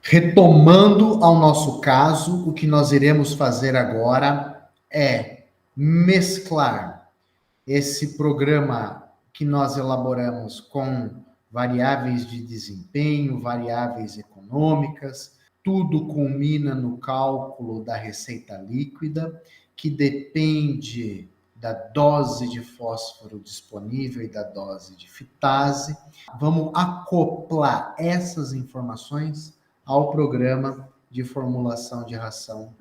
Retomando ao nosso caso, o que nós iremos fazer agora é mesclar esse programa que nós elaboramos com variáveis de desempenho, variáveis econômicas, tudo culmina no cálculo da receita líquida, que depende da dose de fósforo disponível e da dose de fitase. Vamos acoplar essas informações ao programa de formulação de ração.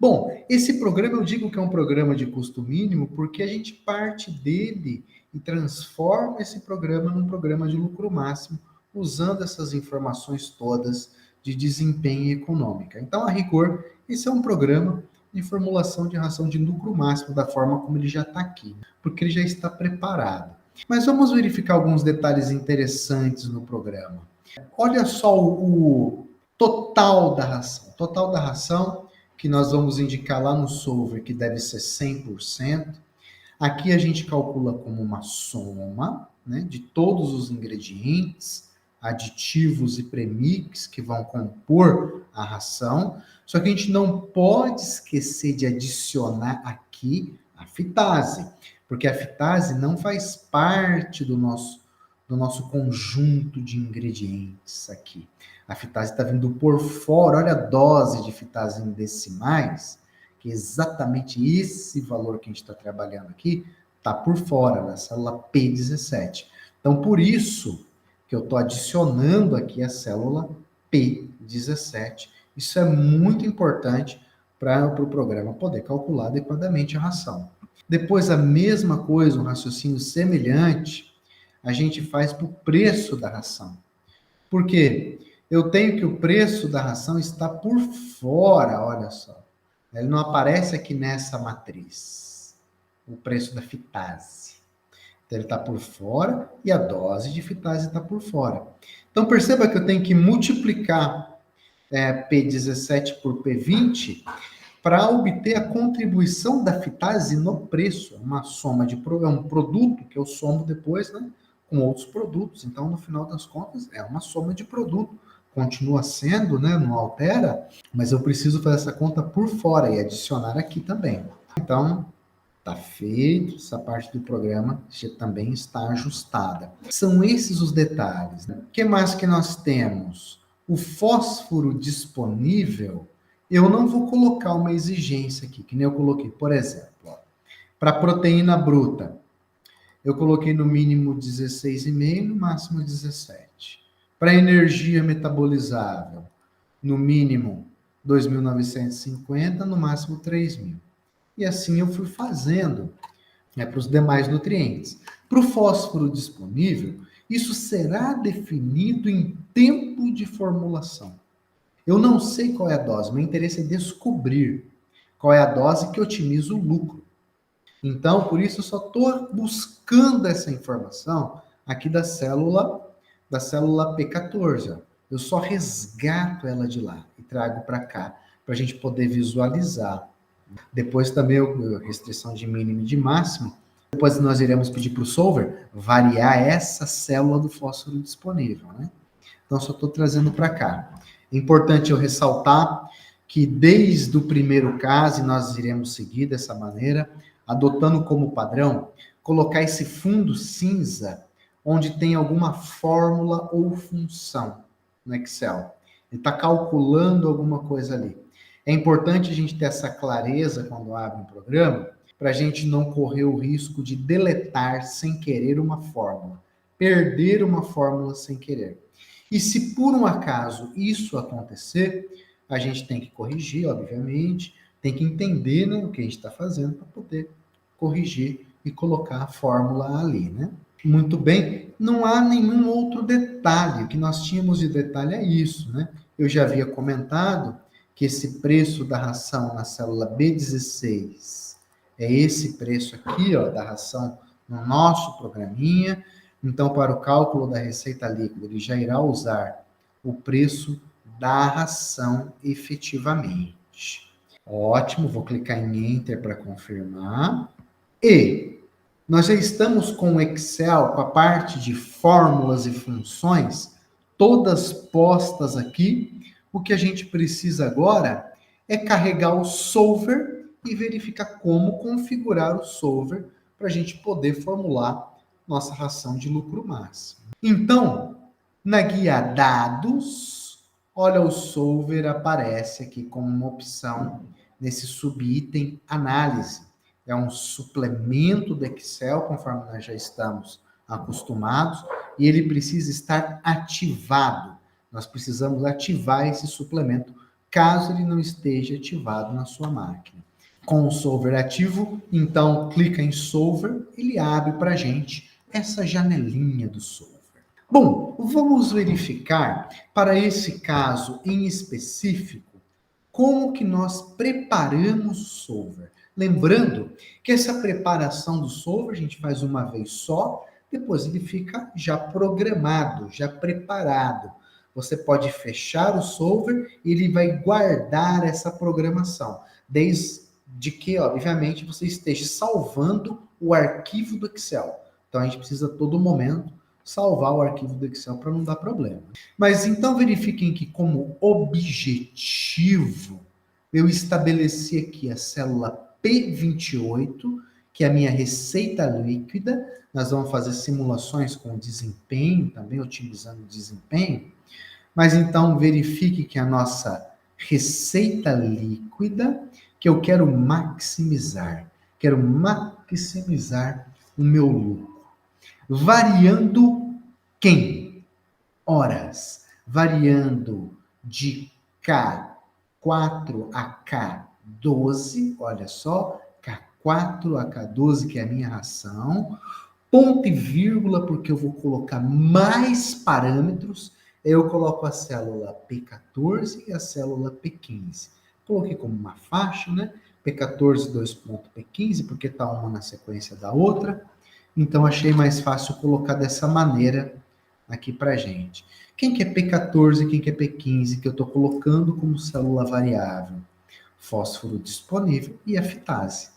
Bom, esse programa eu digo que é um programa de custo mínimo porque a gente parte dele e transforma esse programa num programa de lucro máximo, usando essas informações todas de desempenho econômica. Então, a rigor, esse é um programa de formulação de ração de lucro máximo, da forma como ele já está aqui, porque ele já está preparado. Mas vamos verificar alguns detalhes interessantes no programa. Olha só o total da ração. Total da ração, que nós vamos indicar lá no solver, que deve ser 100%. Aqui a gente calcula como uma soma, né, de todos os ingredientes, aditivos e premix que vão compor a ração. Só que a gente não pode esquecer de adicionar aqui a fitase, porque a fitase não faz parte do nosso conjunto de ingredientes aqui. A fitase está vindo por fora. Olha a dose de fitase em decimais, que é exatamente esse valor que a gente está trabalhando aqui, está por fora, na célula P17. Então, por isso que eu estou adicionando aqui a célula P17. Isso é muito importante para o programa poder calcular adequadamente a ração. Depois, a mesma coisa, um raciocínio semelhante, a gente faz para o preço da ração. Por quê? Eu tenho que o preço da ração está por fora, olha só. Ele não aparece aqui nessa matriz, o preço da fitase. Então, ele está por fora e a dose de fitase está por fora. Então, perceba que eu tenho que multiplicar P17 por P20 para obter a contribuição da fitase no preço. É uma soma de um produto que eu somo depois, né, com outros produtos. Então, no final das contas, é uma soma de produto. Continua sendo, né, não altera, mas eu preciso fazer essa conta por fora e adicionar aqui também. Então, está feito, essa parte do programa já também está ajustada. São esses os detalhes, né? O que mais que nós temos? O fósforo disponível, eu não vou colocar uma exigência aqui, que nem eu coloquei, por exemplo, para proteína bruta, eu coloquei no mínimo 16,5, no máximo 17. Para energia metabolizável, no mínimo 2.950, no máximo 3.000. E assim eu fui fazendo, né, para os demais nutrientes. Para o fósforo disponível, isso será definido em tempo de formulação. Eu não sei qual é a dose, meu interesse é descobrir qual é a dose que otimiza o lucro. Então, por isso, eu só estou buscando essa informação aqui da célula P14. Eu só resgato ela de lá e trago para cá, para a gente poder visualizar. Depois também a restrição de mínimo e de máximo. Depois nós iremos pedir para o solver variar essa célula do fósforo disponível, né? Então, só estou trazendo para cá. É importante eu ressaltar que desde o primeiro caso, e nós iremos seguir dessa maneira, adotando como padrão, colocar esse fundo cinza onde tem alguma fórmula ou função no Excel. Ele está calculando alguma coisa ali. É importante a gente ter essa clareza quando abre um programa, para a gente não correr o risco de deletar sem querer uma fórmula, perder uma fórmula sem querer. E se por um acaso isso acontecer, a gente tem que corrigir, obviamente, tem que entender, né, o que a gente está fazendo para poder corrigir e colocar a fórmula ali, né? Muito bem, não há nenhum outro detalhe. O que nós tínhamos de detalhe é isso, né? Eu já havia comentado que esse preço da ração na célula B16 é esse preço aqui, ó, da ração no nosso programinha. Então, para o cálculo da receita líquida, ele já irá usar o preço da ração efetivamente. Ótimo, vou clicar em Enter para confirmar. E nós já estamos com o Excel, com a parte de fórmulas e funções, todas postas aqui. o que a gente precisa agora é carregar o solver e verificar como configurar o solver para a gente poder formular nossa ração de lucro máximo. Então, na guia dados, olha, o solver aparece aqui como uma opção nesse subitem análise. É um suplemento do Excel, conforme nós já estamos acostumados, e ele precisa estar ativado. Nós precisamos ativar esse suplemento, caso ele não esteja ativado na sua máquina. Com o solver ativo, então clica em solver, ele abre para a gente essa janelinha do solver. Bom, vamos verificar, para esse caso em específico, como que nós preparamos o solver. Lembrando que essa preparação do solver a gente faz uma vez só, depois ele fica já programado, já preparado. Você pode fechar o solver e ele vai guardar essa programação, desde que, obviamente, você esteja salvando o arquivo do Excel. Então a gente precisa a todo momento salvar o arquivo do Excel para não dar problema. Mas então verifiquem que, como objetivo, eu estabeleci aqui a célula P28, que é a minha receita líquida. Nós vamos fazer simulações com desempenho, também otimizando o desempenho. Mas então verifique que a nossa receita líquida, que eu quero maximizar o meu lucro. Variando quem? Horas. Variando de K4 a K12, olha só, K4 a K12, que é a minha ração. Ponto e vírgula, porque eu vou colocar mais parâmetros. Eu coloco a célula P14 e a célula P15. Coloquei como uma faixa, né? P14, 2.P15, porque está uma na sequência da outra. Então, achei mais fácil colocar dessa maneira aqui para gente. Quem que é P14 e quem que é P15 que eu estou colocando como célula variável? Fósforo disponível e a fitase.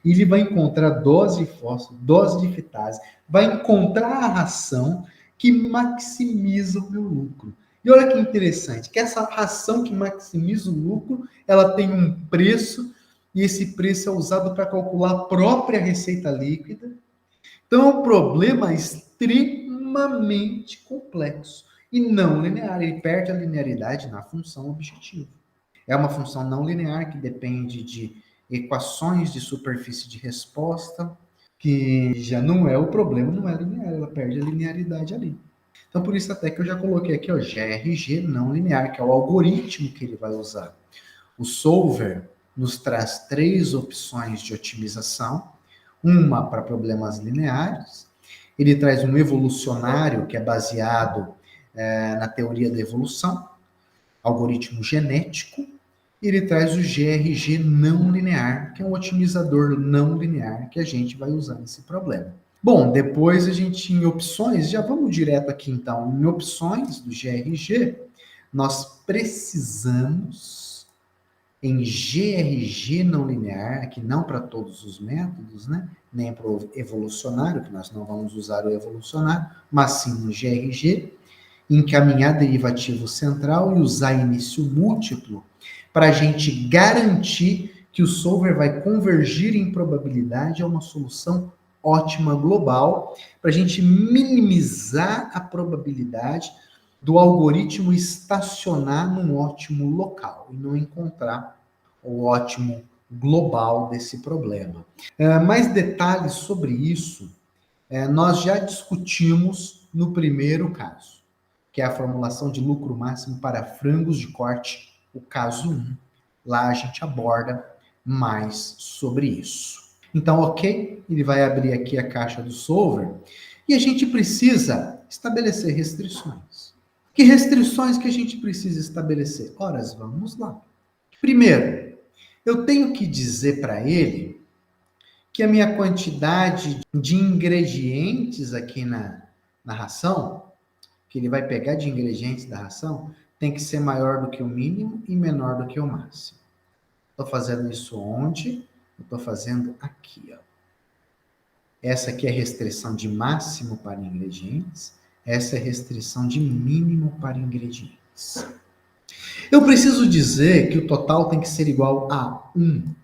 E ele vai encontrar dose de fósforo, dose de fitase, vai encontrar a ração que maximiza o meu lucro. E olha que interessante, que essa ração que maximiza o lucro, ela tem um preço, e esse preço é usado para calcular a própria receita líquida. Então, é um problema extremamente complexo e não linear. Ele perde a linearidade na função objetivo. É uma função não linear que depende de equações de superfície de resposta, que já não é o problema, não é linear, ela perde a linearidade ali. Então, por isso até que eu já coloquei aqui, ó, GRG não linear, que é o algoritmo que ele vai usar. O solver nos traz 3 opções de otimização, uma para problemas lineares, ele traz um evolucionário que é baseado na teoria da evolução, algoritmo genético, e ele traz o GRG não linear, que é um otimizador não linear que a gente vai usar nesse problema. Bom, depois a gente, em opções, já vamos direto aqui então, em opções do GRG, nós precisamos em GRG não linear, aqui não para todos os métodos, né? Nem para o evolucionário, que nós não vamos usar o evolucionário, mas sim no GRG, encaminhar derivativo central e usar início múltiplo para a gente garantir que o solver vai convergir em probabilidade a uma solução ótima global, para a gente minimizar a probabilidade do algoritmo estacionar num ótimo local e não encontrar o ótimo global desse problema. Mais detalhes sobre isso, nós já discutimos no primeiro caso, que é a formulação de lucro máximo para frangos de corte, o caso 1. Lá a gente aborda mais sobre isso. Então, ok, ele vai abrir aqui a caixa do solver e a gente precisa estabelecer restrições. Que restrições que a gente precisa estabelecer? Ora, vamos lá. Primeiro, eu tenho que dizer para ele que a minha quantidade de ingredientes aqui na ração, que ele vai pegar de ingredientes da ração, tem que ser maior do que o mínimo e menor do que o máximo. Estou fazendo isso onde? Eu estou fazendo aqui, ó. Essa aqui é restrição de máximo para ingredientes. Essa é restrição de mínimo para ingredientes. Eu preciso dizer que o total tem que ser igual a 1.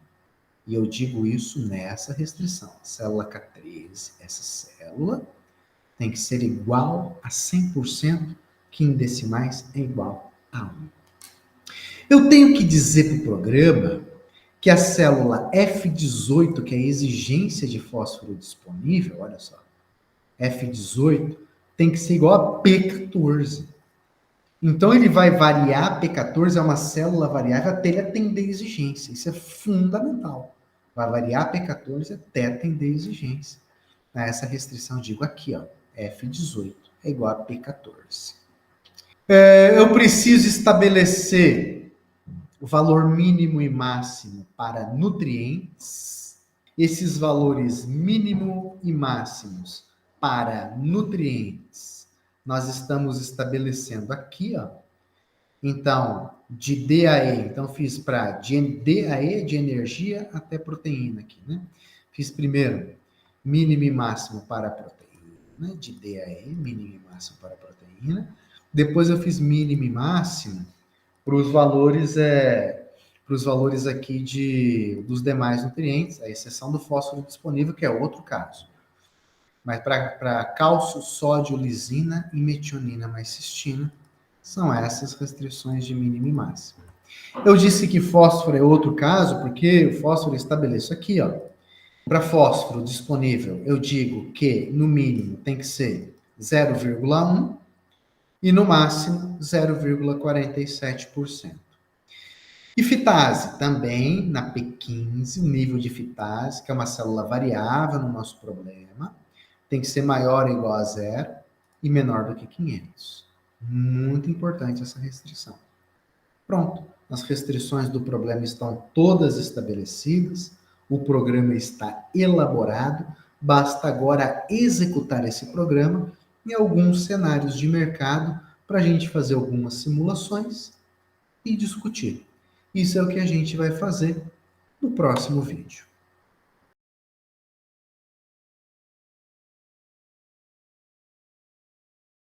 E eu digo isso nessa restrição. Célula K13, essa célula tem que ser igual a 100%, que em decimais é igual a 1. Eu tenho que dizer para o programa que a célula F18, que é a exigência de fósforo disponível, olha só, F18 tem que ser igual a P14. Então ele vai variar, P14 é uma célula variável até ele atender a exigência. Isso é fundamental. Vai variar P14 até atender a exigência. Essa restrição, eu digo aqui, ó, F18 é igual a P14. Eu preciso estabelecer o valor mínimo e máximo para nutrientes. Esses valores mínimo e máximos para nutrientes, nós estamos estabelecendo aqui, ó. Então, de DAE, então fiz para DAE de energia até proteína aqui, né? Fiz primeiro mínimo e máximo para proteína, de DAE, mínimo e máximo para proteína. Depois eu fiz mínimo e máximo para os valores aqui dos demais nutrientes, a exceção do fósforo disponível, que é outro caso. Mas para cálcio, sódio, lisina e metionina mais cistina, são essas restrições de mínimo e máximo. Eu disse que fósforo é outro caso, porque o fósforo eu estabeleço aqui, ó. Para fósforo disponível, eu digo que no mínimo tem que ser 0,1 e no máximo 0,47%. E fitase, também na P15, o nível de fitase, que é uma célula variável no nosso problema, tem que ser maior ou igual a 0 e menor do que 500. Muito importante essa restrição. Pronto, as restrições do problema estão todas estabelecidas, o programa está elaborado, basta agora executar esse programa em alguns cenários de mercado para a gente fazer algumas simulações e discutir. Isso é o que a gente vai fazer no próximo vídeo.